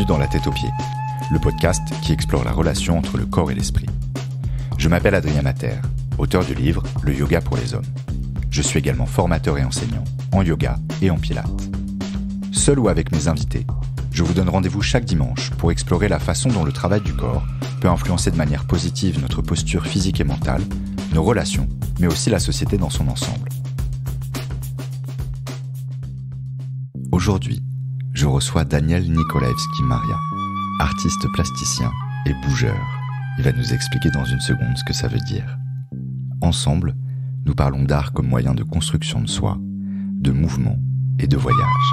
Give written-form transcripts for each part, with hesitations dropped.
Bienvenue dans La Tête aux Pieds, le podcast qui explore la relation entre le corps et l'esprit. Je m'appelle Adrien Mater, auteur du livre « Le yoga pour les hommes ». Je suis également formateur et enseignant en yoga et en pilates. Seul ou avec mes invités, je vous donne rendez-vous chaque dimanche pour explorer la façon dont le travail du corps peut influencer de manière positive notre posture physique et mentale, nos relations, mais aussi la société dans son ensemble. Aujourd'hui, je reçois Daniel Nikolaevski-Maria, artiste plasticien et bougeur. Il va nous expliquer dans une seconde ce que ça veut dire. Ensemble, nous parlons d'art comme moyen de construction de soi, de mouvement et de voyage.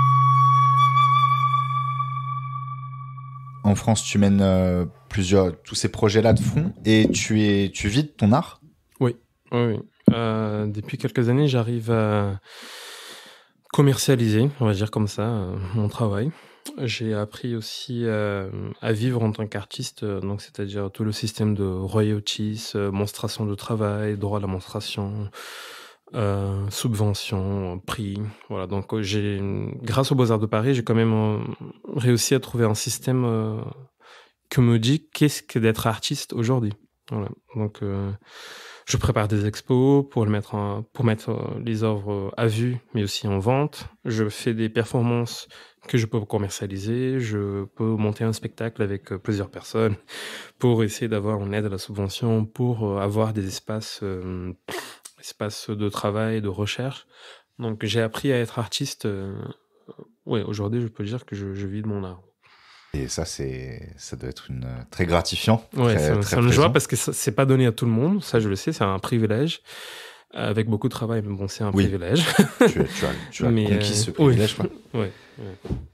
En France, tu mènes tous ces projets-là de front et tu vis de ton art ? Oui. Depuis quelques années, j'arrive à commercialiser, on va dire comme ça, mon travail. J'ai appris aussi à vivre en tant qu'artiste, donc c'est-à-dire tout le système de royalties, monstration de travail, droit à la monstration, subvention, prix. Voilà, donc grâce aux Beaux-Arts de Paris, j'ai quand même réussi à trouver un système que me dit qu'est-ce que d'être artiste aujourd'hui. Voilà, donc je prépare des expos pour mettre les œuvres à vue, mais aussi en vente. Je fais des performances que je peux commercialiser. Je peux monter un spectacle avec plusieurs personnes pour essayer d'avoir une aide à la subvention, pour avoir des espaces de travail, de recherche. Donc j'ai appris à être artiste. Aujourd'hui, je peux dire que je vis de mon art. Et ça doit être très gratifiant. Ouais, très ça me joie parce que c'est pas donné à tout le monde. Ça, je le sais, c'est un privilège. Avec beaucoup de travail, mais bon, c'est un privilège. tu as conquis ce privilège, quoi. Ouais.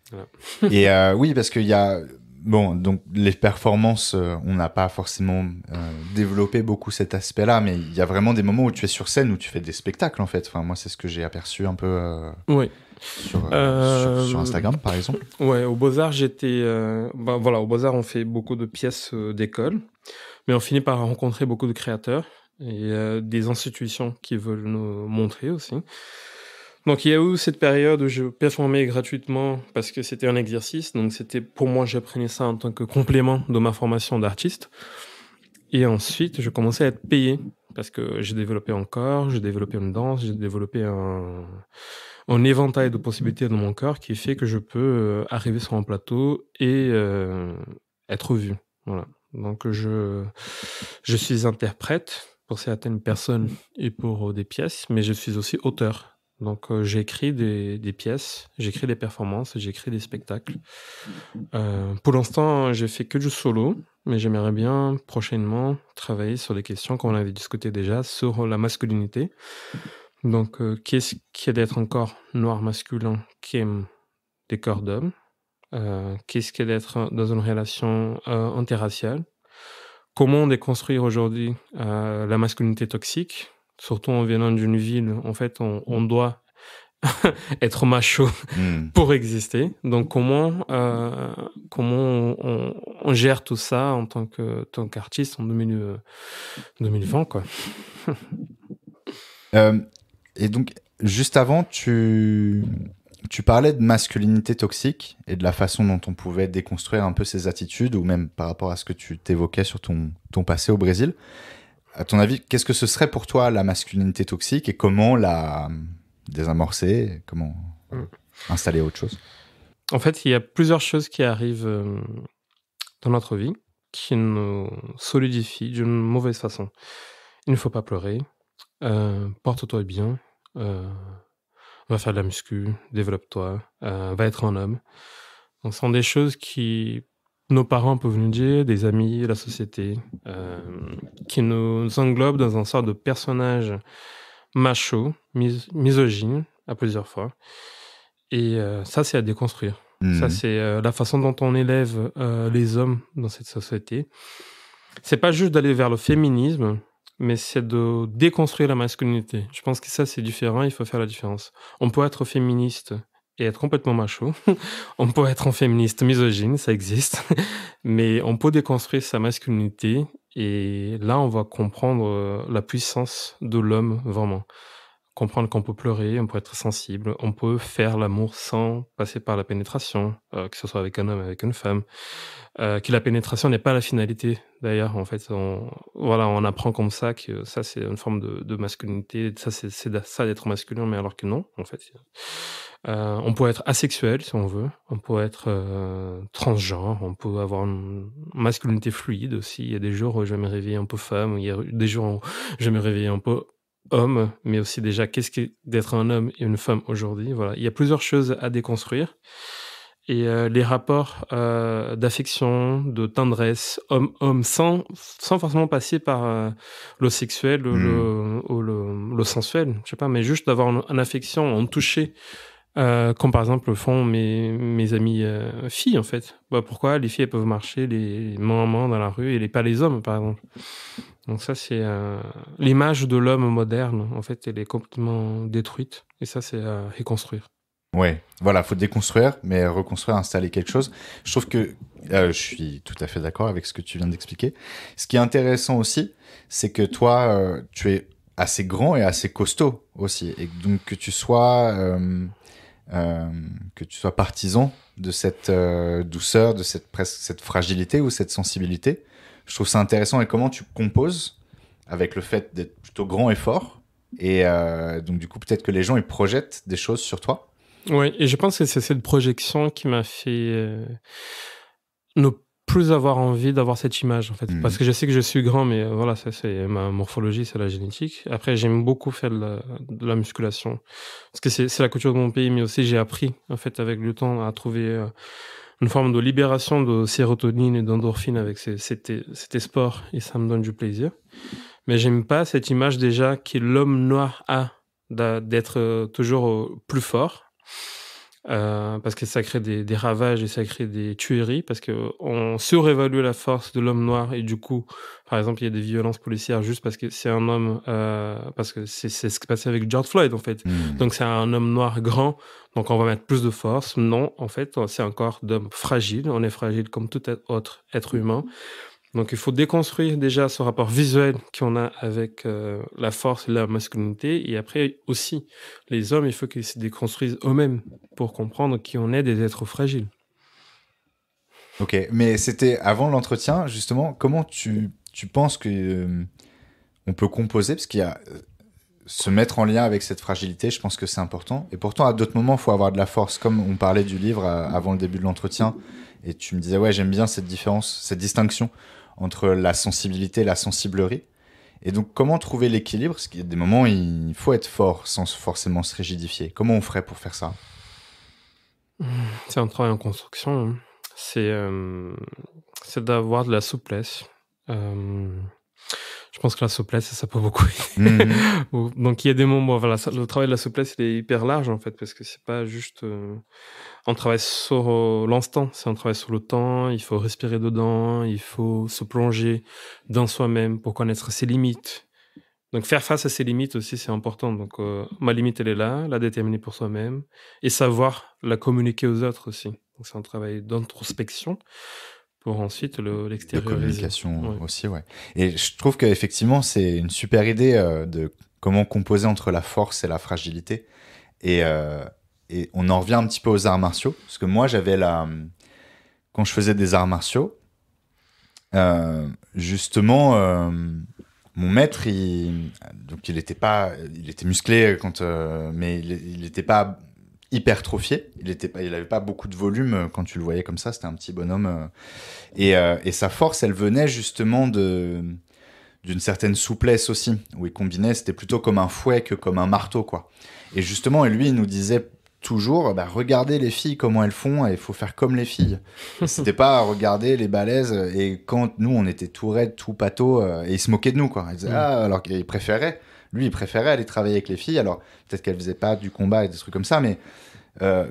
Voilà. Et oui, parce qu'il y a... Bon, donc les performances, on n'a pas forcément développé beaucoup cet aspect-là, mais il y a vraiment des moments où tu es sur scène, où tu fais des spectacles, en fait. Enfin, moi, c'est ce que j'ai aperçu un peu sur Instagram, par exemple. Ouais, au Beaux-Arts, au Beaux-Arts, on fait beaucoup de pièces d'école, mais on finit par rencontrer beaucoup de créateurs et des institutions qui veulent nous montrer aussi. Donc il y a eu cette période où je performais gratuitement parce que c'était un exercice, donc pour moi, j'apprenais ça en tant que complément de ma formation d'artiste. Et ensuite, je commençais à être payé parce que j'ai développé un corps, j'ai développé une danse, j'ai développé un éventail de possibilités dans mon corps qui fait que je peux arriver sur un plateau et être vu. Voilà. Donc je suis interprète pour certaines personnes et pour des pièces, mais je suis aussi auteur. Donc j'écris des pièces, j'écris des performances, j'écris des spectacles. Pour l'instant, j'ai fait que du solo, mais j'aimerais bien prochainement travailler sur des questions qu'on avait discutées déjà sur la masculinité. Donc qu'est-ce qui est d'être un corps noir masculin qui aime des corps d'hommes? Qu'est-ce qui est d'être dans une relation interraciale? Comment déconstruire aujourd'hui la masculinité toxique? Surtout en venant d'une ville, en fait, on doit être macho pour exister. Donc, comment on gère tout ça en tant qu'artiste en 2020, quoi. Et donc, juste avant, tu parlais de masculinité toxique et de la façon dont on pouvait déconstruire un peu ces attitudes, ou même par rapport à ce que tu t'évoquais sur ton passé au Brésil. À ton avis, qu'est-ce que ce serait pour toi la masculinité toxique et comment la désamorcer, comment installer autre chose? En fait, il y a plusieurs choses qui arrivent dans notre vie qui nous solidifient d'une mauvaise façon. Il ne faut pas pleurer, porte-toi bien, va faire de la muscu, développe-toi, va être un homme. Donc, ce sont des choses qui nos parents peuvent nous dire, des amis, la société, qui nous englobent dans un sorte de personnage macho, misogyne, à plusieurs fois. Et ça, c'est à déconstruire. Ça, c'est la façon dont on élève les hommes dans cette société. C'est pas juste d'aller vers le féminisme, mais c'est de déconstruire la masculinité. Je pense que ça, c'est différent, il faut faire la différence. On peut être féministe et être complètement macho. On peut être un féministe misogyne, ça existe. Mais on peut déconstruire sa masculinité et là, on va comprendre la puissance de l'homme, vraiment. comprendre qu'on peut pleurer, on peut être sensible, on peut faire l'amour sans passer par la pénétration, que ce soit avec un homme, avec une femme. Que la pénétration n'est pas la finalité d'ailleurs, en fait, on apprend comme ça que ça, c'est une forme de masculinité, ça, c'est ça d'être masculin, mais alors que non, en fait. On peut être asexuel si on veut, on peut être transgenre, on peut avoir une masculinité fluide aussi. Il y a des jours où je vais me réveiller un peu femme, il y a des jours où je vais me réveiller un peu homme, mais aussi déjà qu'est-ce qu'est d'être un homme et une femme aujourd'hui. Voilà, il y a plusieurs choses à déconstruire. Et les rapports d'affection, de tendresse, homme-homme, sans forcément passer par le sexuel ou le sensuel, je sais pas, mais juste d'avoir une affection, en toucher, comme par exemple le font mes amies filles, en fait. Bah, pourquoi les filles elles peuvent marcher les main en main dans la rue et pas les hommes, par exemple. Donc ça, c'est l'image de l'homme moderne, en fait, elle est complètement détruite. Et ça, c'est à reconstruire. Ouais, voilà, faut déconstruire, mais reconstruire, installer quelque chose. Je trouve que je suis tout à fait d'accord avec ce que tu viens d'expliquer. Ce qui est intéressant aussi, c'est que toi, tu es assez grand et assez costaud aussi, et donc que tu sois partisan de cette douceur, de cette fragilité ou cette sensibilité. Je trouve ça intéressant. Et comment tu composes avec le fait d'être plutôt grand et fort, et donc du coup peut-être que les gens ils projettent des choses sur toi. Oui, et je pense que c'est cette projection qui m'a fait ne plus avoir envie d'avoir cette image, en fait. Parce que je sais que je suis grand, mais voilà, ça, c'est ma morphologie, c'est la génétique. Après, j'aime beaucoup faire de la musculation. Parce que c'est la culture de mon pays, mais aussi j'ai appris, en fait, avec le temps, à trouver une forme de libération de sérotonine et d'endorphine avec ces sports, et ça me donne du plaisir. Mais j'aime pas cette image déjà que l'homme noir a d'être toujours plus fort. Parce que ça crée des ravages et ça crée des tueries, parce qu'on surévalue la force de l'homme noir, et du coup, par exemple, il y a des violences policières juste parce que c'est un homme, parce que c'est ce qui s'est passé avec George Floyd, en fait. Donc c'est un homme noir grand, donc on va mettre plus de force. Non, en fait, c'est un corps d'homme fragile, on est fragile comme tout autre être humain. Donc il faut déconstruire déjà ce rapport visuel qu'on a avec la force et la masculinité. Et après aussi, les hommes, il faut qu'ils se déconstruisent eux-mêmes pour comprendre qu'on est des êtres fragiles. Ok, mais c'était avant l'entretien, justement, comment tu penses que on peut composer, parce qu'il y a se mettre en lien avec cette fragilité, je pense que c'est important. Et pourtant, à d'autres moments, il faut avoir de la force. Comme on parlait du livre avant le début de l'entretien, et tu me disais, ouais, j'aime bien cette différence, cette distinction entre la sensibilité et la sensiblerie. Et donc, comment trouver l'équilibre? Parce qu'il y a des moments où il faut être fort sans forcément se rigidifier. Comment on ferait pour faire ça? C'est un travail en construction, hein. C'est d'avoir de la souplesse. Je pense que la souplesse, ça peut beaucoup aider. Donc, il y a des moments, voilà, le travail de la souplesse, il est hyper large, en fait, parce que c'est pas juste... on travaille sur l'instant, c'est un travail sur le temps, il faut respirer dedans, il faut se plonger dans soi-même pour connaître ses limites. Donc, faire face à ses limites aussi, c'est important. Donc, ma limite, elle est là, la déterminer pour soi-même, et savoir la communiquer aux autres aussi. Donc, c'est un travail d'introspection pour ensuite l'extérioriser. De communication aussi, ouais. Et je trouve qu'effectivement, c'est une super idée de comment composer entre la force et la fragilité. Et on en revient un petit peu aux arts martiaux. Parce que moi, quand je faisais des arts martiaux, justement, mon maître, il était musclé mais il n'était pas hypertrophié. Il avait pas beaucoup de volume quand tu le voyais comme ça. C'était un petit bonhomme. Et sa force, elle venait justement d'une certaine souplesse aussi, où il combinait, c'était plutôt comme un fouet que comme un marteau, quoi. Et justement, lui, il nous disait toujours, regardez les filles, comment elles font, et il faut faire comme les filles. C'était pas regarder les balaises, et quand nous, on était tout raides, tout pâteaux, et il se moquait de nous, quoi. Il disait, alors qu'il préférait, il préférait aller travailler avec les filles, alors peut-être qu'elles faisaient pas du combat et des trucs comme ça, mais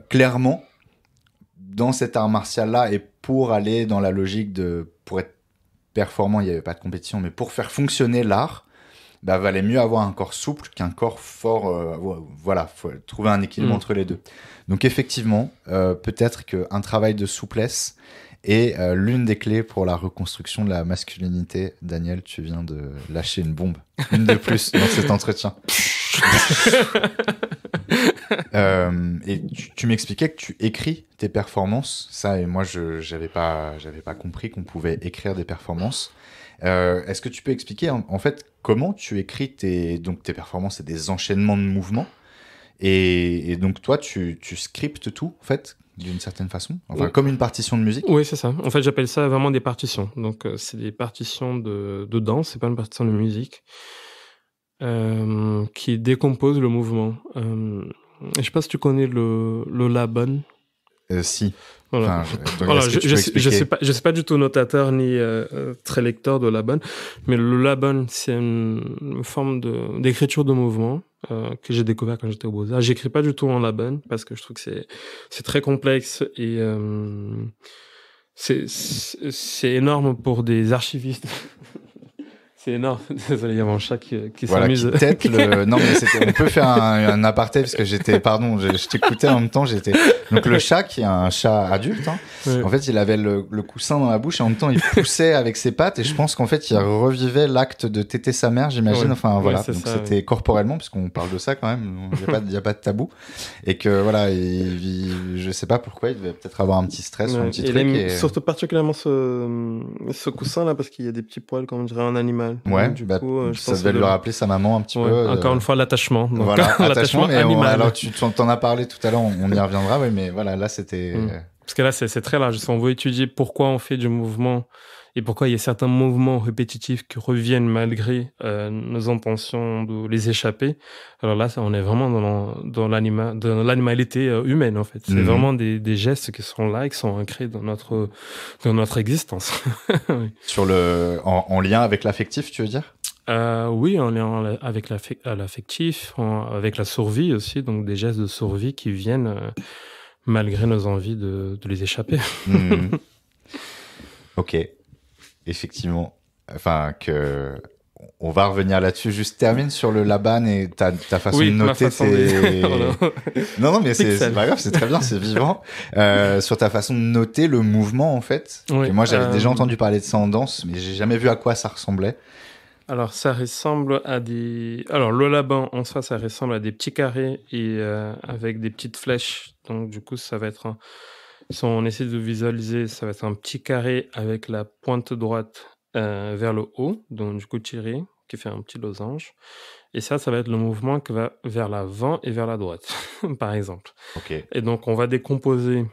clairement, dans cet art martial-là, et pour aller dans la logique pour être performant, il n'y avait pas de compétition, mais pour faire fonctionner l'art, valait mieux avoir un corps souple qu'un corps fort. Voilà, faut trouver un équilibre entre les deux. Donc effectivement, peut-être qu'un travail de souplesse est l'une des clés pour la reconstruction de la masculinité. Daniel, tu viens de lâcher une bombe, une de plus dans cet entretien. Et tu m'expliquais que tu écris tes performances. Ça, et moi, j'avais pas compris qu'on pouvait écrire des performances. Est-ce que tu peux expliquer en fait comment tu écris donc tes performances? C'est des enchaînements de mouvements. Et donc toi, tu scriptes tout, en fait, d'une certaine façon, enfin comme une partition de musique. Oui, c'est ça. En fait, j'appelle ça vraiment des partitions. Donc, c'est des partitions de danse, c'est pas une partition de musique, qui décompose le mouvement. Je sais pas si tu connais le Laban. Si. Voilà. Enfin, donc, Voilà, est-ce que tu peux expliquer? je sais pas du tout notateur ni très lecteur de Laban, mais le Laban, c'est une forme d'écriture de mouvement que j'ai découvert quand j'étais au Beaux-Arts. J'écris pas du tout en Laban parce que je trouve que c'est très complexe et c'est énorme pour des archivistes. C'est énorme. Désolé, il y a mon chat qui Voilà, s'amuse. qui tête le. Non, mais on peut faire un aparté parce que pardon, je t'écoutais en même temps, Donc le chat, qui est un chat adulte, hein, Ouais. en fait, il avait le coussin dans la bouche et en même temps, il poussait avec ses pattes et je pense qu'en fait, il revivait l'acte de téter sa mère, j'imagine. Ouais. Enfin, voilà. Ouais, Donc ça, c'était corporellement, puisqu'on parle de ça quand même. Il y a pas de tabou. Et que voilà, je sais pas pourquoi, il devait peut-être avoir un petit stress ou un petit il truc. aime surtout particulièrement ce coussin-là parce qu'il y a des petits poils, comme on dirait un animal. Ouais, Donc, du coup, je ça pense devait que lui rappeler sa maman un petit peu. encore une fois, l'attachement. Donc, Voilà, attachement, mais animal. alors tu t'en as parlé tout à l'heure, on y reviendra, oui, mais voilà, là c'était. Parce que là, c'est très large. Si on veut étudier pourquoi on fait du mouvement et pourquoi il y a certains mouvements répétitifs qui reviennent malgré nos intentions de les échapper, alors là, on est vraiment dans l'animalité humaine, en fait. C'est vraiment des gestes qui sont là et qui sont ancrés dans notre existence. Oui. En lien avec l'affectif, tu veux dire? Oui, en lien avec l'affectif, avec la survie aussi, donc des gestes de survie qui viennent malgré nos envies de les échapper. Ok, effectivement. Enfin, on va revenir là-dessus. Juste termine sur le Laban et ta façon de noter Non, mais c'est pas grave, c'est très bien, c'est vivant. Sur ta façon de noter le mouvement, en fait. Oui, Et moi, j'avais déjà entendu parler de ça en danse, mais j'ai jamais vu à quoi ça ressemblait. Alors, ça ressemble à des... Alors, le Laban, en soi, ça ressemble à des petits carrés et avec des petites flèches. Donc, du coup, ça va être... Si on essaie de visualiser, ça va être un petit carré avec la pointe droite vers le haut, donc du coup tiré, qui fait un petit losange. Et ça va être le mouvement qui va vers l'avant et vers la droite, par exemple. Ok. Et donc, on va décomposer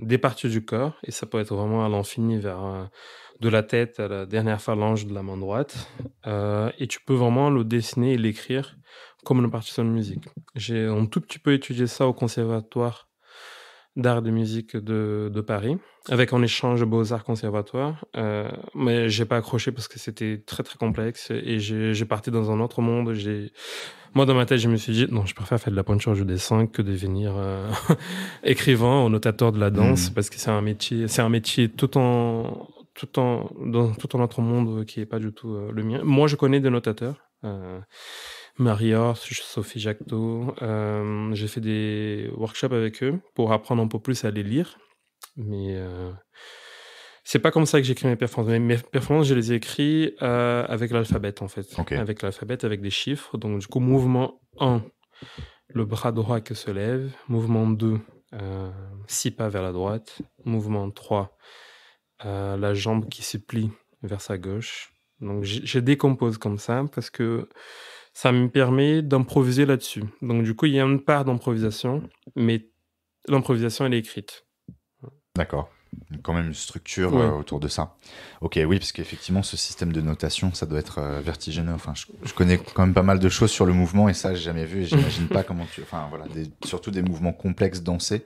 des parties du corps, et ça peut être vraiment à l'infini vers de la tête à la dernière phalange de la main droite. Et tu peux vraiment le dessiner et l'écrire comme une partition de musique. J'ai un tout petit peu étudié ça au conservatoire d'art de musique de Paris, avec en échange Beaux-Arts Conservatoire. Mais j'ai pas accroché parce que c'était très très complexe et j'ai parti dans un autre monde. Moi, dans ma tête, je me suis dit, non, je préfère faire de la peinture, du dessin que devenir écrivain ou notateur de la danse parce que c'est un métier tout en autre monde qui est pas du tout le mien. Moi, je connais des notateurs. Marie-Or, Sophie Jacquetot. J'ai fait des workshops avec eux pour apprendre un peu plus à les lire. Mais c'est pas comme ça que j'écris mes performances. Mes performances, je les ai écrits avec l'alphabet, en fait. Okay. Avec l'alphabet, avec des chiffres. Donc, du coup, mouvement 1, le bras droit qui se lève. Mouvement 2, 6 pas vers la droite. Mouvement 3, la jambe qui se plie vers sa gauche. Donc, je décompose comme ça parce que ça me permet d'improviser là-dessus. Donc, du coup, il y a une part d'improvisation, mais l'improvisation, elle est écrite. D'accord. Quand même une structure autour de ça. Ok, oui, parce qu'effectivement, ce système de notation, ça doit être vertigineux. Enfin, je connais quand même pas mal de choses sur le mouvement et ça, j'ai jamais vu et j'imagine pas comment Enfin, voilà, surtout des mouvements complexes dansés,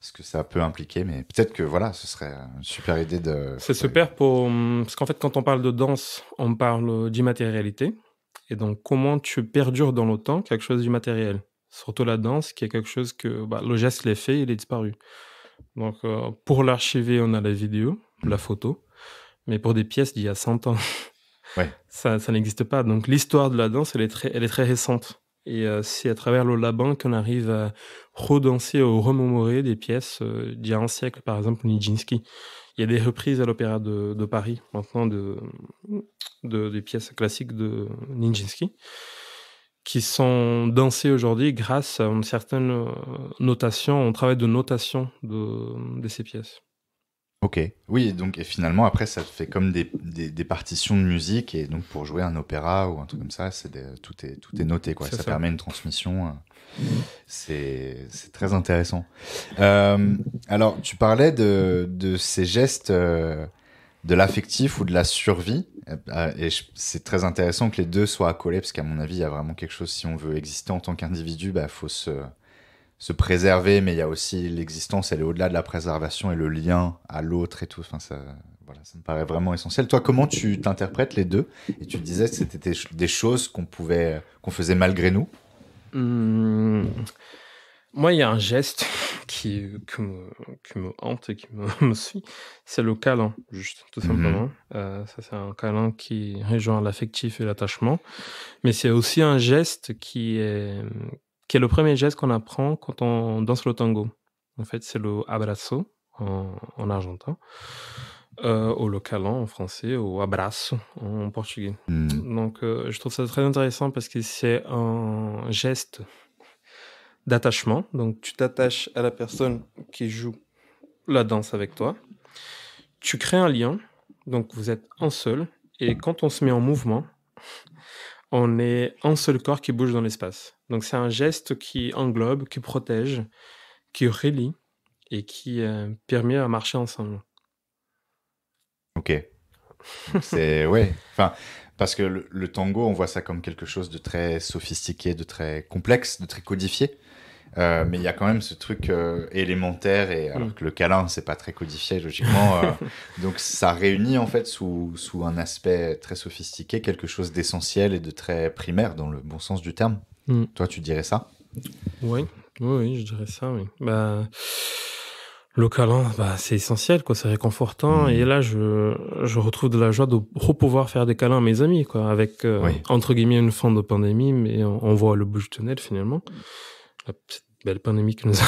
ce que ça peut impliquer, mais peut-être que voilà, ce serait une super idée de... C'est super parce qu'en fait, quand on parle de danse, on parle d'immatérialité. Et donc, comment tu perdures dans le temps quelque chose d'immatériel. Surtout la danse, qui est quelque chose que le geste l'est fait, il est disparu. Donc, pour l'archiver, on a la vidéo, la photo. Mais pour des pièces d'il y a 100 ans, ça n'existe pas. Donc, l'histoire de la danse, elle est très récente. Et c'est à travers le Laban qu'on arrive à redanser ou remémorer des pièces d'il y a un siècle, par exemple Nijinsky. Il y a des reprises à l'Opéra de Paris, maintenant, des pièces classiques de Nijinsky, qui sont dansés aujourd'hui grâce à une certaine notation, un travail de notation de ces pièces. Ok, oui, donc et finalement après ça fait comme des partitions de musique et donc pour jouer un opéra ou un truc comme ça, tout est noté quoi. C'est Ça ça. permet une transmission. C'est très intéressant. Alors tu parlais de ces gestes de l'affectif ou de la survie et c'est très intéressant que les deux soient accolés parce qu'à mon avis il y a vraiment quelque chose, si on veut exister en tant qu'individu, faut se préserver, mais il y a aussi l'existence, elle est au-delà de la préservation et le lien à l'autre et tout. Enfin, voilà, ça me paraît vraiment essentiel. Toi, comment tu t'interprètes les deux? Et tu disais que c'était des choses qu'on faisait malgré nous. Moi, il y a un geste qui me hante et qui me suit, c'est le câlin, juste, tout simplement. Ça, c'est un câlin qui rejoint l'affectif et l'attachement, mais c'est aussi un geste qui est le premier geste qu'on apprend quand on danse le tango. En fait, c'est le abrazo en argentin, ou le câlin en français, ou abraço en portugais. Donc, je trouve ça très intéressant parce que c'est un geste d'attachement. Donc, tu t'attaches à la personne qui joue la danse avec toi. Tu crées un lien. Donc, vous êtes un seul. Et quand on se met en mouvement, on est un seul corps qui bouge dans l'espace. Donc, c'est un geste qui englobe, qui protège, qui relie et qui permet à marcher ensemble. Ok. Ouais. Enfin, parce que le tango, on voit ça comme quelque chose de très sophistiqué, de très complexe, de très codifié. Mais il y a quand même ce truc élémentaire, et alors que le câlin, c'est pas très codifié, logiquement. Donc ça réunit, en fait, sous un aspect très sophistiqué, quelque chose d'essentiel et de très primaire, dans le bon sens du terme. Toi, tu dirais ça? Oui, je dirais ça, oui. Le câlin, c'est essentiel, quoi. C'est réconfortant. Et là, je retrouve de la joie de pouvoir faire des câlins à mes amis, quoi, avec, entre guillemets, une fin de pandémie, mais on voit le bout du tunnel, finalement. La petite belle pandémie qui nous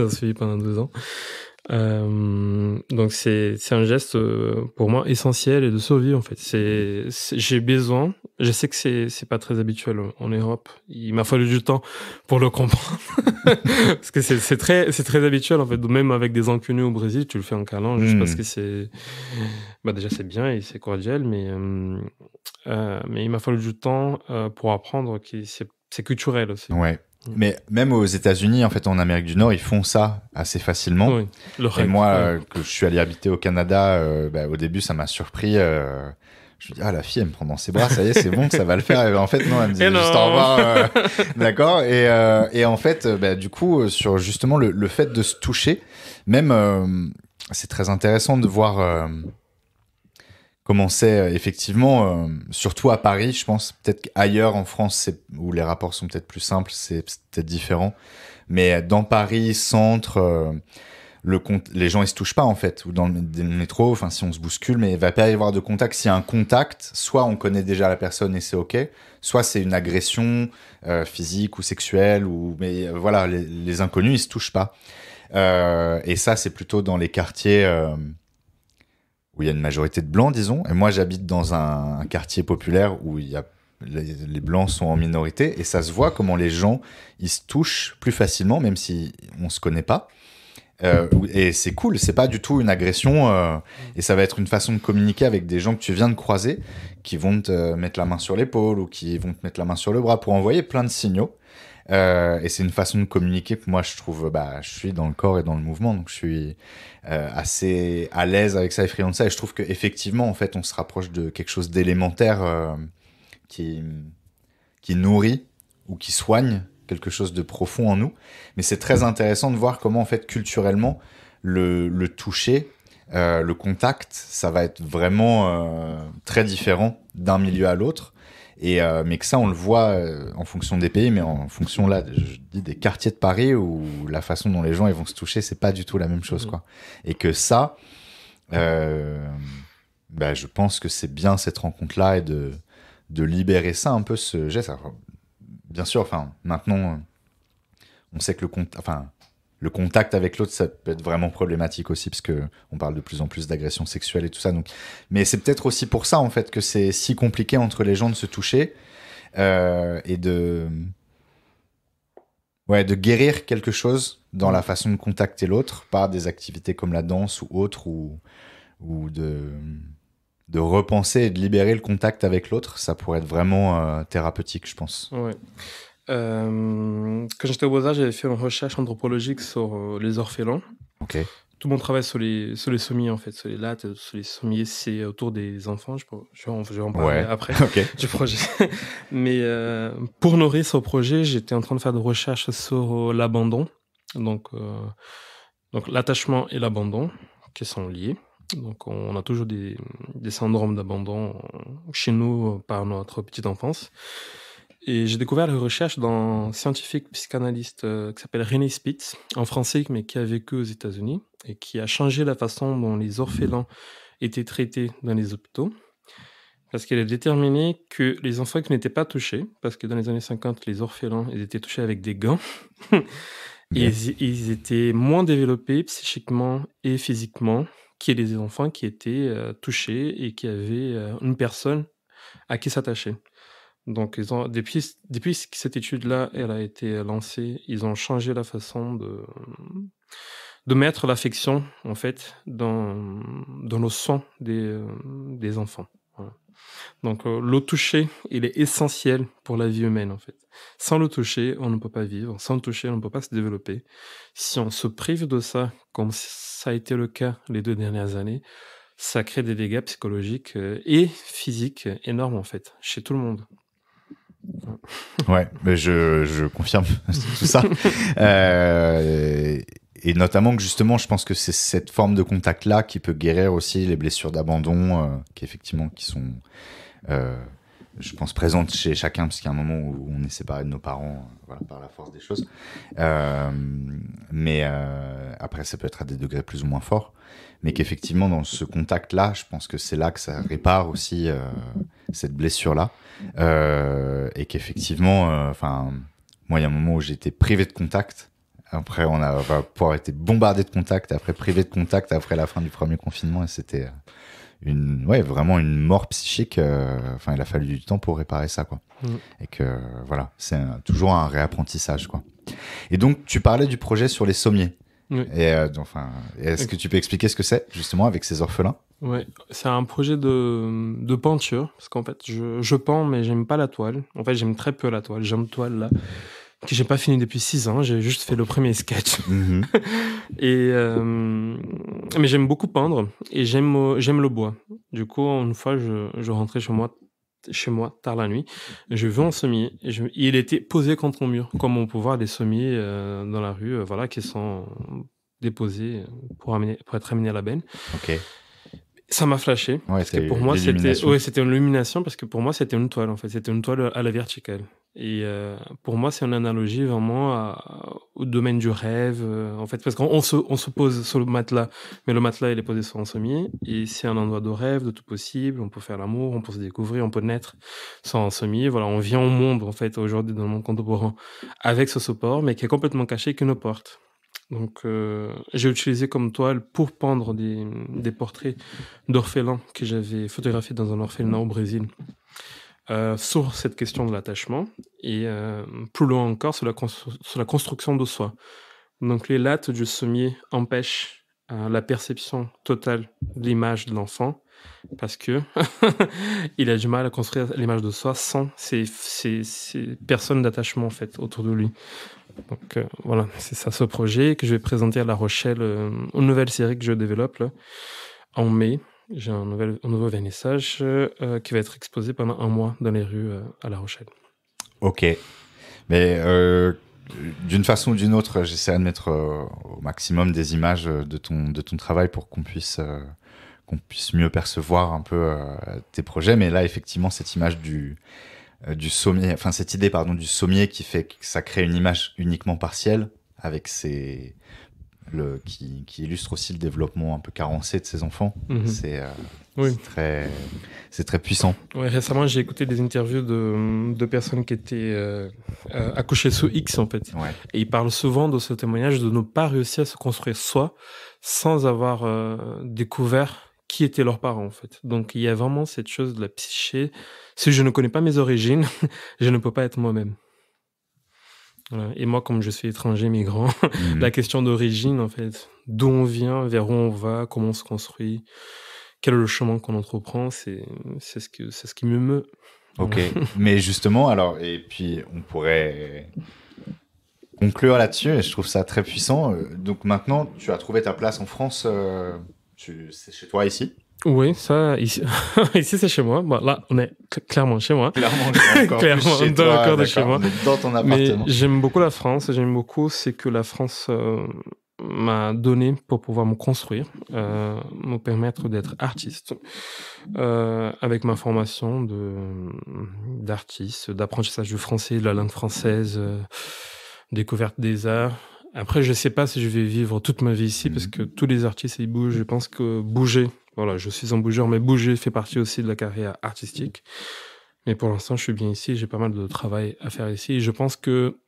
a suivi pendant 2 ans. Donc c'est un geste pour moi essentiel et de survie, en fait. J'ai besoin, je sais que c'est pas très habituel en Europe. Il m'a fallu du temps pour le comprendre. Parce que c'est très habituel, en fait. Même avec des inconnus au Brésil, tu le fais en câlin juste parce que déjà c'est bien et c'est cordial, mais il m'a fallu du temps pour apprendre que c'est culturel aussi. Ouais. Mais même aux États-Unis, en fait, en Amérique du Nord, ils font ça assez facilement. Oui, et moi, que je suis allé habiter au Canada, au début, ça m'a surpris. Je me dis, la fille, elle me prend dans ses bras, ça y est, c'est bon, ça va le faire. Et en fait, non, elle me dit juste au revoir. D'accord. Et en fait, du coup, sur justement le fait de se toucher, même, c'est très intéressant de voir comment c'est effectivement, surtout à Paris, je pense. Peut-être qu'ailleurs en France, où les rapports sont peut-être plus simples, c'est peut-être différent. Mais dans Paris, centre, les gens ils se touchent pas, en fait. Ou dans le métro, enfin si on se bouscule, mais il va pas y avoir de contact. S'il y a un contact, soit on connaît déjà la personne et c'est ok, soit c'est une agression physique ou sexuelle, mais voilà, les inconnus ils se touchent pas. Et ça, c'est plutôt dans les quartiers où il y a une majorité de blancs, disons. Et moi, j'habite dans un quartier populaire où les blancs sont en minorité, et ça se voit comment les gens ils se touchent plus facilement, même si on se connaît pas. Et c'est cool, c'est pas du tout une agression, et ça va être une façon de communiquer avec des gens que tu viens de croiser, qui vont te mettre la main sur l'épaule ou qui vont te mettre la main sur le bras pour envoyer plein de signaux. Et c'est une façon de communiquer que moi je trouve, je suis dans le corps et dans le mouvement, donc je suis assez à l'aise avec ça et friand de ça, et je trouve qu'effectivement en fait on se rapproche de quelque chose d'élémentaire qui nourrit ou qui soigne quelque chose de profond en nous. Mais c'est très intéressant de voir comment en fait culturellement le toucher, le contact, ça va être vraiment très différent d'un milieu à l'autre. Mais que ça, on le voit en fonction des pays, mais en fonction, là, je dis des quartiers de Paris où la façon dont les gens ils vont se toucher, c'est pas du tout la même chose, quoi. Et que ça, je pense que c'est bien cette rencontre-là et de libérer ça un peu, ce geste. Alors, bien sûr, enfin, maintenant, on sait que le contact avec l'autre, ça peut être vraiment problématique aussi, parce que on parle de plus en plus d'agressions sexuelles et tout ça. Donc, mais c'est peut-être aussi pour ça, en fait, que c'est si compliqué entre les gens de se toucher. et de guérir quelque chose dans la façon de contacter l'autre par des activités comme la danse ou autre, ou de repenser et de libérer le contact avec l'autre, ça pourrait être vraiment thérapeutique, je pense. Ouais. Quand j'étais au Beaux-Arts, j'avais fait une recherche anthropologique sur les orphelins. Ok. Tout mon travail sur les sommiers, en fait, sur les lattes, sur les sommiers, c'est autour des enfants. Je vais en parler après du projet. Mais pour nourrir ce projet, j'étais en train de faire des recherches sur l'abandon. Donc l'attachement et l'abandon qui sont liés. Donc on a toujours des syndromes d'abandon chez nous par notre petite enfance. Et j'ai découvert les recherches d'un scientifique psychanalyste qui s'appelle René Spitz, en français, mais qui a vécu aux États-Unis et qui a changé la façon dont les orphelins étaient traités dans les hôpitaux. Parce qu'il a déterminé que les enfants qui n'étaient pas touchés, parce que dans les années 50, les orphelins, ils étaient touchés avec des gants, et ils étaient moins développés psychiquement et physiquement que les enfants qui étaient touchés et qui avaient une personne à qui s'attacher. Donc, depuis que cette étude-là, elle a été lancée, ils ont changé la façon de mettre l'affection, en fait, dans le soin des enfants. Voilà. Donc, le toucher, il est essentiel pour la vie humaine, en fait. Sans le toucher, on ne peut pas vivre. Sans le toucher, on ne peut pas se développer. Si on se prive de ça, comme ça a été le cas les 2 dernières années, ça crée des dégâts psychologiques et physiques énormes, en fait, chez tout le monde. Ouais, mais je confirme tout ça. Et notamment que justement, je pense que c'est cette forme de contact-là qui peut guérir aussi les blessures d'abandon, qui sont, je pense, présentes chez chacun, parce qu'il y a un moment où on est séparé de nos parents, voilà, par la force des choses. Mais après, ça peut être à des degrés plus ou moins forts. Mais qu'effectivement, dans ce contact-là, je pense que c'est là que ça répare aussi cette blessure-là. Et qu'effectivement, moi, il y a un moment où j'ai été privé de contact. Après, on va pouvoir être bombardé de contact, après privé de contact après la fin du premier confinement. Et c'était vraiment une mort psychique. Il a fallu du temps pour réparer ça, quoi. Et que, voilà, c'est toujours un réapprentissage, quoi. Et donc, tu parlais du projet sur les sommiers. Oui. Et est-ce que tu peux expliquer ce que c'est, justement, avec ces orphelins ? Ouais, c'est un projet de peinture, parce qu'en fait, je peins, mais j'aime pas la toile. En fait, j'aime très peu la toile. J'ai une toile, là, que j'ai pas fini depuis 6 ans. J'ai juste fait le premier sketch. Et, mais j'aime beaucoup peindre, et j'aime le bois. Du coup, une fois, je rentrais chez moi tard la nuit, je vu un sommier, il était posé contre un mur, comme on peut voir des sommiers dans la rue, qui sont déposés pour être amenés à la benne. Ok. Ça m'a flashé, parce que pour moi c'était une illumination, parce que pour moi c'était une toile, en fait, c'était une toile à la verticale. Et pour moi c'est une analogie vraiment au domaine du rêve, en fait, parce qu'on se pose sur le matelas, mais le matelas il est posé sur un sommier, et c'est un endroit de rêve, de tout possible. On peut faire l'amour, on peut se découvrir, on peut naître sur un sommier. Voilà, on vient au monde, en fait, aujourd'hui, dans le monde contemporain, avec ce support, mais qui est complètement caché, qu'une porte. Donc, j'ai utilisé comme toile pour peindre des portraits d'orphelins que j'avais photographiés dans un orphelinat au Brésil, sur cette question de l'attachement, et plus loin encore sur la construction de soi. Donc, les lattes du sommier empêchent la perception totale de l'image de l'enfant, parce que il a du mal à construire l'image de soi sans ces personnes d'attachement, en fait, autour de lui. Donc voilà, c'est ça, ce projet que je vais présenter à La Rochelle, une nouvelle série que je développe là, en mai. J'ai un nouveau vernissage qui va être exposé pendant 1 mois dans les rues à La Rochelle. Ok, mais d'une façon ou d'une autre, j'essaierai de mettre au maximum des images de ton travail pour qu'on puisse mieux percevoir un peu tes projets. Mais là, effectivement, cette image du sommier, enfin cette idée du sommier qui fait que ça crée une image uniquement partielle, avec qui illustre aussi le développement un peu carencé de ces enfants. C'est très puissant. Ouais, récemment j'ai écouté des interviews de personnes qui étaient accouchées sous X, en fait. Ouais. Et ils parlent souvent de ce témoignage de ne pas réussir à se construire soi sans avoir découvert qui étaient leurs parents, en fait. Donc, il y a vraiment cette chose de la psyché. Si je ne connais pas mes origines, je ne peux pas être moi-même. Voilà. Et moi, comme je suis étranger, migrant, la question d'origine, en fait, d'où on vient, vers où on va, comment on se construit, quel est le chemin qu'on entreprend, c'est ce qui me meut. Ok, mais justement, alors, et puis on pourrait conclure là-dessus, et je trouve ça très puissant. Donc maintenant, tu as trouvé ta place en France, c'est chez toi ici? Oui, ça, ici, ici c'est chez moi. Bon, là, on est clairement chez moi. Clairement, encore Clairement, plus chez on est toi, encore de chez d'accord, moi. on est dans ton Mais appartement. j'aime beaucoup la France. J'aime beaucoup ce que la France m'a donné pour pouvoir me construire, me permettre d'être artiste, avec ma formation d'artiste, d'apprentissage du français, de la langue française, découverte des arts. Après, je sais pas si je vais vivre toute ma vie ici parce que tous les artistes, ils bougent. Je pense que bouger, voilà, je suis un bougeur, mais bouger fait partie aussi de la carrière artistique. Mais pour l'instant, je suis bien ici. J'ai pas mal de travail à faire ici. Et je pense que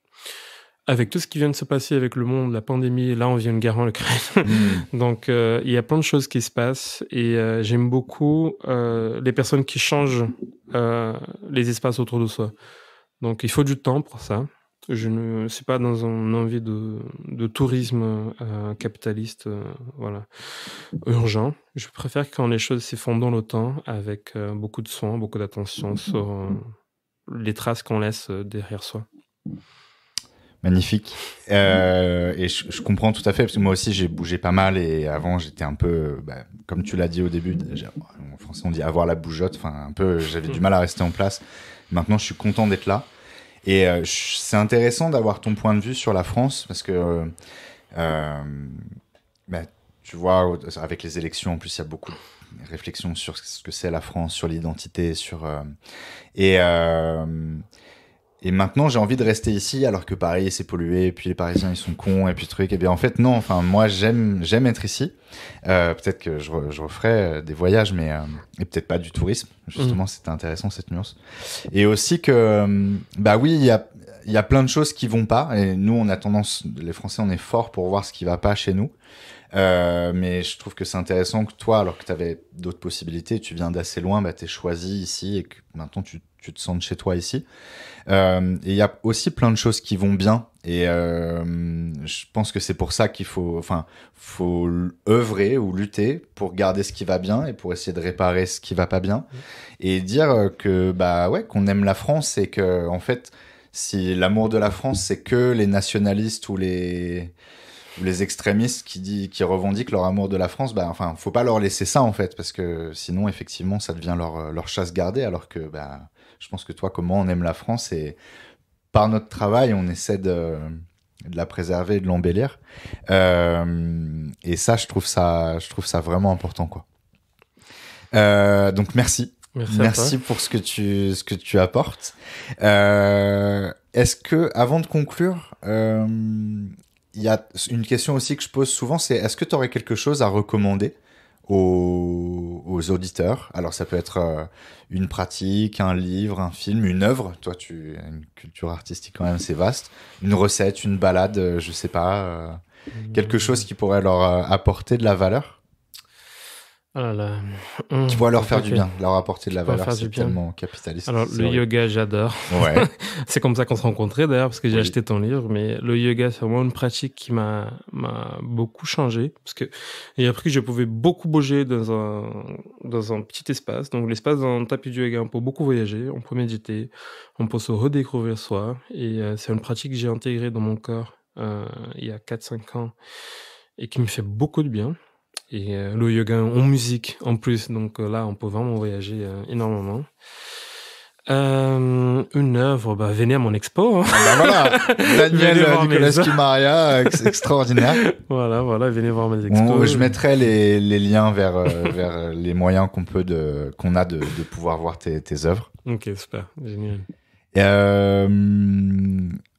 avec tout ce qui vient de se passer avec le monde, la pandémie, là, on vient de guerre en Ukraine. Donc, il y a plein de choses qui se passent. Et j'aime beaucoup les personnes qui changent les espaces autour de soi. Donc, il faut du temps pour ça. Je ne suis pas dans une envie de tourisme capitaliste, voilà, urgent. Je préfère quand les choses s'y font dans le temps, avec beaucoup de soin, beaucoup d'attention sur les traces qu'on laisse derrière soi. Magnifique. Et je comprends tout à fait, parce que moi aussi, j'ai bougé pas mal, et avant, j'étais un peu, comme tu l'as dit au début, en français, on dit avoir la bougeotte, enfin, un peu, j'avais du mal à rester en place. Maintenant, je suis content d'être là. Et c'est intéressant d'avoir ton point de vue sur la France, parce que tu vois, avec les élections, en plus, il y a beaucoup de réflexions sur ce que c'est la France, sur l'identité, et maintenant, j'ai envie de rester ici, alors que Paris, c'est pollué, et puis les Parisiens, ils sont cons, et puis truc. Et bien, en fait, non. Enfin, moi, j'aime être ici. Peut-être que je referai des voyages, mais et peut-être pas du tourisme. Justement, c'était intéressant cette nuance. Et aussi que, oui, il y a plein de choses qui vont pas. Et nous, on a tendance, les Français, on est forts pour voir ce qui va pas chez nous. Mais je trouve que c'est intéressant que toi, alors que tu avais d'autres possibilités, tu viens d'assez loin, t'es choisi ici, et que maintenant tu te sens de chez toi ici. Et il y a aussi plein de choses qui vont bien, et je pense que c'est pour ça qu'il faut œuvrer ou lutter pour garder ce qui va bien et pour essayer de réparer ce qui va pas bien, et dire que qu'on aime la France, et que en fait, si l'amour de la France c'est que les nationalistes ou les extrémistes qui revendiquent leur amour de la France, faut pas leur laisser ça, en fait, parce que sinon, effectivement, ça devient leur chasse gardée, alors que, je pense que toi, comment on aime la France, et par notre travail, on essaie de la préserver et de l'embellir. Et ça, je trouve ça vraiment important, quoi. Donc, merci. Merci pour ce que tu apportes. Est-ce que, avant de conclure, il y a une question aussi que je pose souvent, c'est est-ce que tu aurais quelque chose à recommander aux auditeurs? Alors ça peut être une pratique, un livre, un film, une œuvre. Toi, tu as une culture artistique quand même, c'est vaste. Une recette, une balade, je sais pas, quelque chose qui pourrait leur apporter de la valeur. Ah là là. Qui pourrait leur faire du bien, leur apporter de la valeur, c'est tellement capitaliste. Alors, le yoga, j'adore. Ouais. C'est comme ça qu'on s'est rencontrés, d'ailleurs, parce que j'ai acheté ton livre. Mais le yoga, c'est vraiment une pratique qui m'a beaucoup changé. Parce que j'ai appris que je pouvais beaucoup bouger dans un petit espace. Donc, l'espace dans le tapis du yoga, on peut beaucoup voyager, on peut méditer, on peut se redécouvrir soi. Et c'est une pratique que j'ai intégrée dans mon corps il y a 4-5 ans et qui me fait beaucoup de bien. Et le yoga en musique en plus, donc là on peut vraiment voyager énormément. Une œuvre, venez à mon expo. Hein. Voilà, Daniel Nicolescu Maria, extraordinaire. Voilà, venez voir mes expos. Je mettrai les liens vers les moyens qu'on a de pouvoir voir tes œuvres. Ok, super, génial.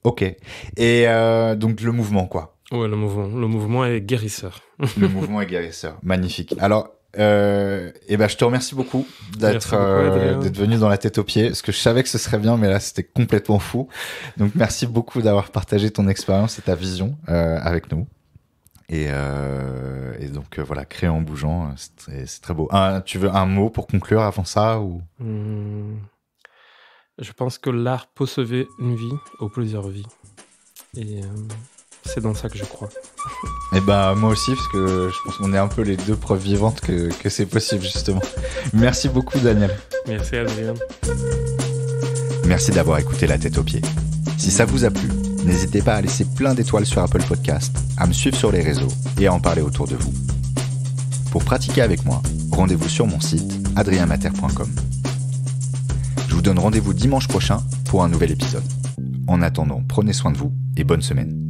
Ok, et donc le mouvement, quoi. Ouais, le mouvement est guérisseur. Le mouvement est guérisseur, magnifique. Alors, je te remercie beaucoup d'être venu dans la tête aux pieds, parce que je savais que ce serait bien, mais là c'était complètement fou. Donc merci beaucoup d'avoir partagé ton expérience et ta vision avec nous. Et donc voilà, créer en bougeant, c'est très beau. Tu veux un mot pour conclure avant ça ou... Je pense que l'art peut sauver une vie ou plusieurs vies. Et c'est dans ça que je crois. Et bah moi aussi, parce que je pense qu'on est un peu les deux preuves vivantes que c'est possible, justement. Merci beaucoup, Daniel. Merci, Adrien. Merci d'avoir écouté La Tête aux Pieds. Si ça vous a plu, n'hésitez pas à laisser plein d'étoiles sur Apple Podcast, à me suivre sur les réseaux et à en parler autour de vous. Pour pratiquer avec moi, rendez-vous sur mon site adrienmater.com. Je vous donne rendez-vous dimanche prochain pour un nouvel épisode. En attendant, prenez soin de vous et bonne semaine.